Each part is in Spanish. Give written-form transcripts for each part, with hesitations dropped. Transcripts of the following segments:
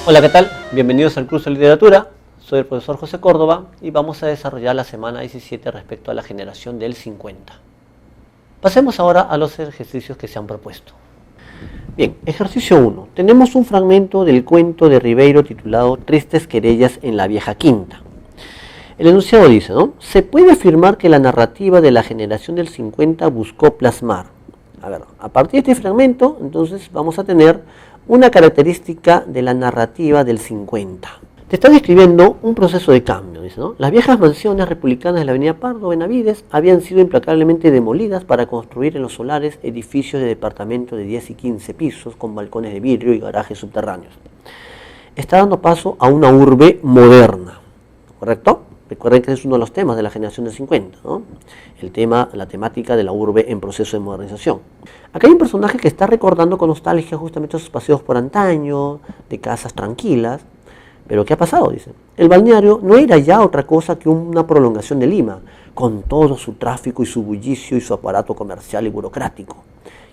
Hola, ¿qué tal? Bienvenidos al curso de literatura. Soy el profesor José Córdoba y vamos a desarrollar la semana 17 respecto a la generación del 50. Pasemos ahora a los ejercicios que se han propuesto. Bien, ejercicio 1. Tenemos un fragmento del cuento de Ribeiro titulado Tristes querellas en la vieja quinta. El enunciado dice, ¿no? Se puede afirmar que la narrativa de la generación del 50 buscó plasmar. A ver, a partir de este fragmento, entonces vamos a tener una característica de la narrativa del 50. Te está describiendo un proceso de cambio, dice, ¿no? Las viejas mansiones republicanas de la avenida Pardo, Benavides, habían sido implacablemente demolidas para construir en los solares edificios de departamento de 10 y 15 pisos con balcones de vidrio y garajes subterráneos. Está dando paso a una urbe moderna, ¿correcto? Recuerden que ese es uno de los temas de la generación del 50, ¿no? La temática de la urbe en proceso de modernización. Acá hay un personaje que está recordando con nostalgia justamente esos paseos por antaño, de casas tranquilas. Pero ¿qué ha pasado? Dice. El balneario no era ya otra cosa que una prolongación de Lima, con todo su tráfico y su bullicio y su aparato comercial y burocrático.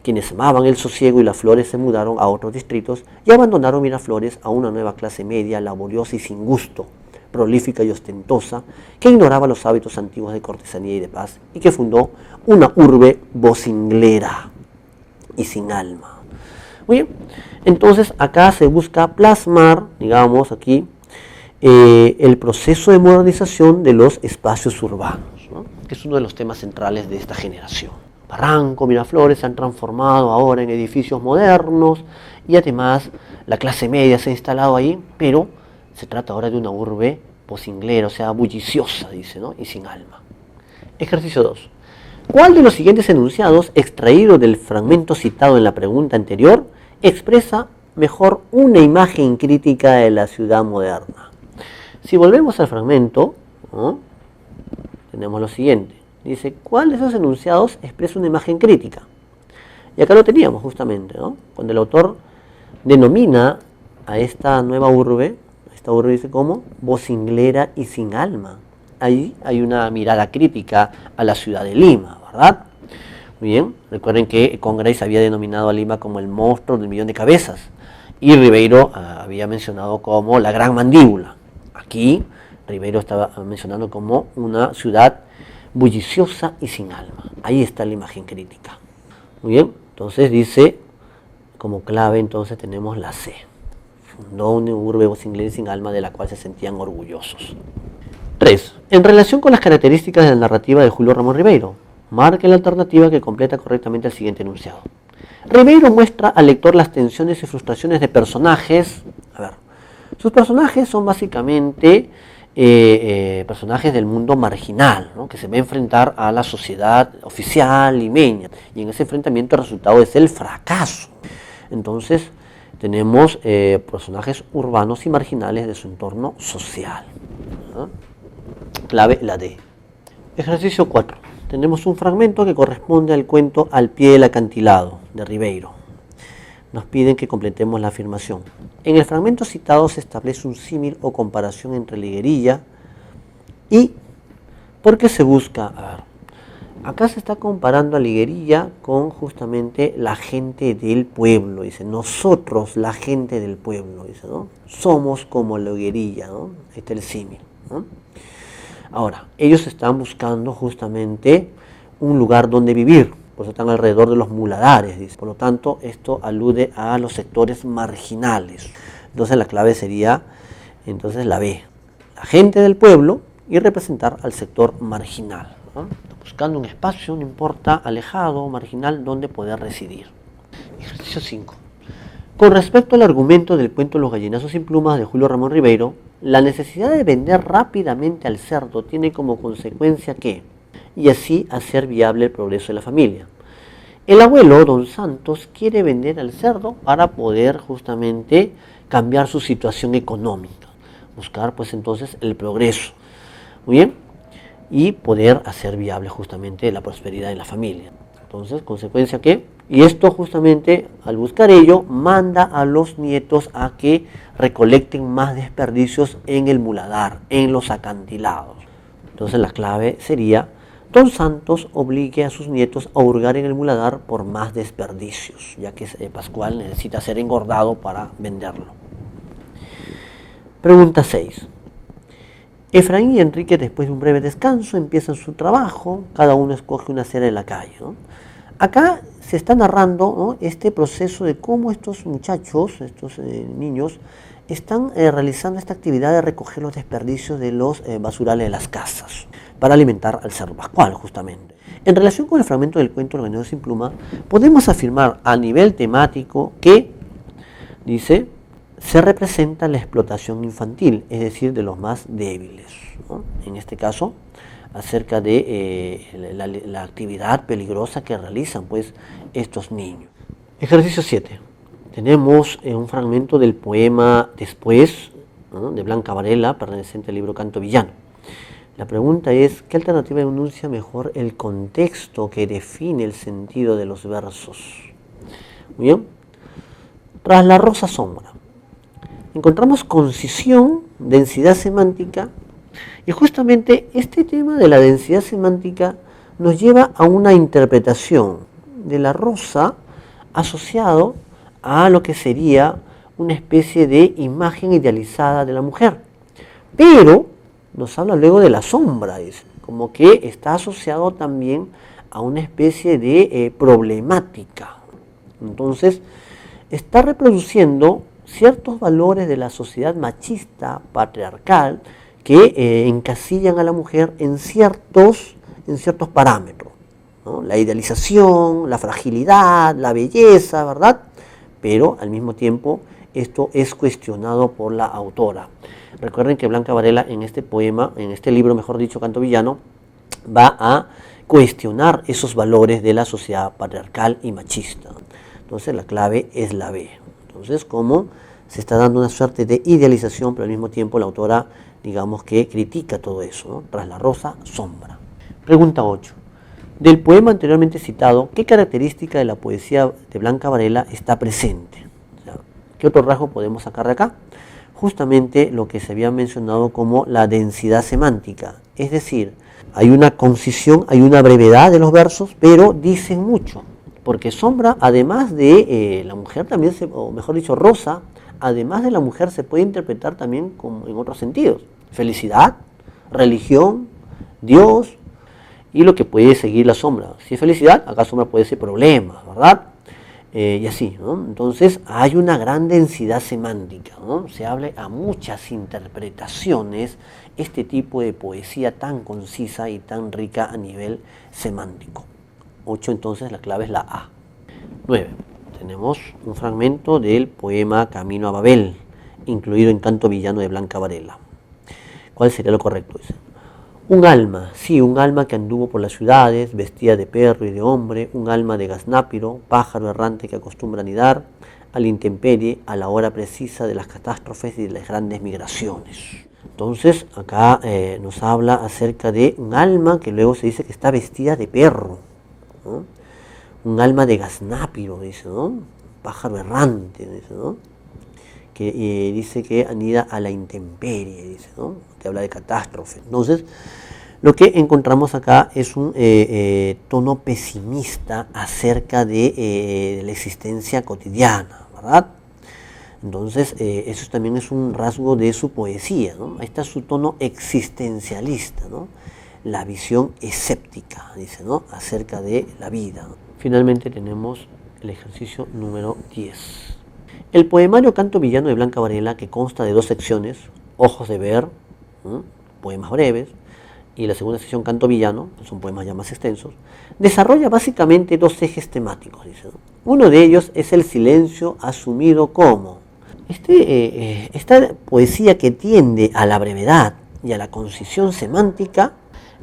Quienes amaban el sosiego y las flores se mudaron a otros distritos y abandonaron Miraflores a una nueva clase media, laboriosa y sin gusto, prolífica y ostentosa, que ignoraba los hábitos antiguos de cortesanía y de paz, y que fundó una urbe vocinglera y sin alma. Muy bien, entonces acá se busca plasmar, digamos aquí, el proceso de modernización de los espacios urbanos, ¿no? Que es uno de los temas centrales de esta generación. Barranco, Miraflores se han transformado ahora en edificios modernos y además la clase media se ha instalado ahí, pero se trata ahora de una urbe vocinglera, o sea, bulliciosa, dice, ¿no? Y sin alma. Ejercicio 2. ¿Cuál de los siguientes enunciados, extraído del fragmento citado en la pregunta anterior, expresa mejor una imagen crítica de la ciudad moderna? Si volvemos al fragmento, ¿no? Tenemos lo siguiente. Dice, ¿cuál de esos enunciados expresa una imagen crítica? Y acá lo teníamos justamente, ¿no? Cuando el autor denomina a esta nueva urbe, esta urbe dice como vocinglera y sin alma. Ahí hay una mirada crítica a la ciudad de Lima, ¿verdad? Muy bien, recuerden que Congreve había denominado a Lima como el monstruo del millón de cabezas y Ribeiro había mencionado como la gran mandíbula. Aquí Ribeiro estaba mencionando como una ciudad bulliciosa y sin alma. Ahí está la imagen crítica. Muy bien, entonces dice, como clave entonces tenemos la C. Fundó una urbe vocinglera y sin alma de la cual se sentían orgullosos. 3. En relación con las características de la narrativa de Julio Ramón Ribeiro, marque la alternativa que completa correctamente el siguiente enunciado. Ribeiro muestra al lector las tensiones y frustraciones de personajes. A ver, sus personajes son básicamente personajes del mundo marginal, ¿no? Que se va a enfrentar a la sociedad oficial limeña. Y en ese enfrentamiento el resultado es el fracaso. Entonces tenemos personajes urbanos y marginales de su entorno social, ¿no? Clave la D. Ejercicio 4. Tenemos un fragmento que corresponde al cuento Al pie del acantilado, de Ribeiro. Nos piden que completemos la afirmación. En el fragmento citado se establece un símil o comparación entre la higuerilla y... ¿Por qué se busca? A ver, acá se está comparando a la higuerilla con justamente la gente del pueblo. Dice, nosotros, la gente del pueblo, dice, ¿no? Somos como la higuerilla, ¿no? Ahí está el símil, ¿no? Ahora, ellos están buscando justamente un lugar donde vivir, por eso están alrededor de los muladares, dice. Por lo tanto, esto alude a los sectores marginales. Entonces la clave sería, entonces la B, la gente del pueblo y representar al sector marginal, ¿no? Buscando un espacio, no importa, alejado, marginal, donde poder residir. Ejercicio 5. Con respecto al argumento del cuento Los gallinazos sin plumas de Julio Ramón Ribeiro, la necesidad de vender rápidamente al cerdo tiene como consecuencia que, y así hacer viable el progreso de la familia. El abuelo, don Santos, quiere vender al cerdo para poder justamente cambiar su situación económica, buscar pues entonces el progreso, muy bien, y poder hacer viable justamente la prosperidad de la familia. Entonces, consecuencia que, y esto justamente al buscar ello, manda a los nietos a que recolecten más desperdicios en el muladar, en los acantilados. Entonces la clave sería, don Santos obligue a sus nietos a hurgar en el muladar por más desperdicios, ya que Pascual necesita ser engordado para venderlo. Pregunta 6. Efraín y Enrique, después de un breve descanso, empiezan su trabajo, cada uno escoge una acera de la calle, ¿no? Acá se está narrando, ¿no?, este proceso de cómo estos muchachos, estos niños, están realizando esta actividad de recoger los desperdicios de los basurales de las casas para alimentar al cerdo pascual, justamente. En relación con el fragmento del cuento El ganadero sin pluma, podemos afirmar a nivel temático que, dice, se representa la explotación infantil, es decir, de los más débiles, ¿no? En este caso, acerca de la actividad peligrosa que realizan pues estos niños. Ejercicio 7. Tenemos un fragmento del poema Después, ¿no?, de Blanca Varela, perteneciente al libro Canto Villano. La pregunta es, ¿qué alternativa enuncia mejor el contexto que define el sentido de los versos? Muy bien. Tras la rosa sombra, encontramos concisión, densidad semántica, y justamente este tema de la densidad semántica nos lleva a una interpretación de la rosa asociado a lo que sería una especie de imagen idealizada de la mujer. Pero nos habla luego de la sombra, como que está asociado también a una especie de problemática. Entonces, está reproduciendo ciertos valores de la sociedad machista, patriarcal, que encasillan a la mujer en ciertos parámetros, ¿no? La idealización, la fragilidad, la belleza, ¿verdad? Pero al mismo tiempo esto es cuestionado por la autora. Recuerden que Blanca Varela en este poema, en este libro, mejor dicho, Canto Villano, va a cuestionar esos valores de la sociedad patriarcal y machista. Entonces la clave es la B. Entonces, como se está dando una suerte de idealización, pero al mismo tiempo la autora, digamos que critica todo eso, ¿no? Tras la rosa, sombra. Pregunta 8. Del poema anteriormente citado, ¿qué característica de la poesía de Blanca Varela está presente? O sea, ¿qué otro rasgo podemos sacar de acá? Justamente lo que se había mencionado como la densidad semántica. Es decir, hay una concisión, hay una brevedad de los versos, pero dicen mucho. Porque sombra, además de la mujer también, o mejor dicho, rosa, además de la mujer se puede interpretar también como en otros sentidos. Felicidad, religión, Dios y lo que puede seguir la sombra. Si es felicidad, acá sombra puede ser problema, ¿verdad? Y así, ¿no? Entonces hay una gran densidad semántica, ¿no? Se habla a muchas interpretaciones este tipo de poesía tan concisa y tan rica a nivel semántico. 8, entonces la clave es la A. 9. Tenemos un fragmento del poema Camino a Babel, incluido en Canto Villano de Blanca Varela. ¿Cuál sería lo correcto? Dice, un alma, sí, un alma que anduvo por las ciudades, vestida de perro y de hombre, un alma de gaznápiro, pájaro errante que acostumbra anidar a la intemperie, a la hora precisa de las catástrofes y de las grandes migraciones. Entonces, acá nos habla acerca de un alma que luego se dice que está vestida de perro, ¿no? Un alma de gaznápiro, dice, ¿no? Pájaro errante, dice, ¿no? Que dice que anida a la intemperie, dice, ¿no? Te habla de catástrofe. Entonces, lo que encontramos acá es un tono pesimista acerca de la existencia cotidiana, ¿verdad? Entonces, eso también es un rasgo de su poesía, ¿no? Ahí está su tono existencialista, ¿no? La visión escéptica, dice, ¿no? Acerca de la vida, ¿no? Finalmente tenemos el ejercicio número 10. El poemario Canto Villano de Blanca Varela, que consta de 2 secciones, Ojos de Ver, ¿no?, poemas breves, y la segunda sección Canto Villano, que son poemas ya más extensos, desarrolla básicamente 2 ejes temáticos, dice, ¿no? Uno de ellos es el silencio asumido como. Esta poesía que tiende a la brevedad y a la concisión semántica,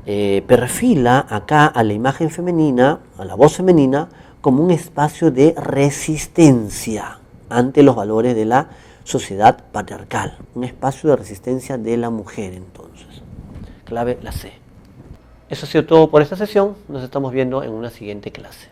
perfila acá a la imagen femenina, a la voz femenina, como un espacio de resistencia ante los valores de la sociedad patriarcal, un espacio de resistencia de la mujer, entonces. Clave la C. Eso ha sido todo por esta sesión, nos estamos viendo en una siguiente clase.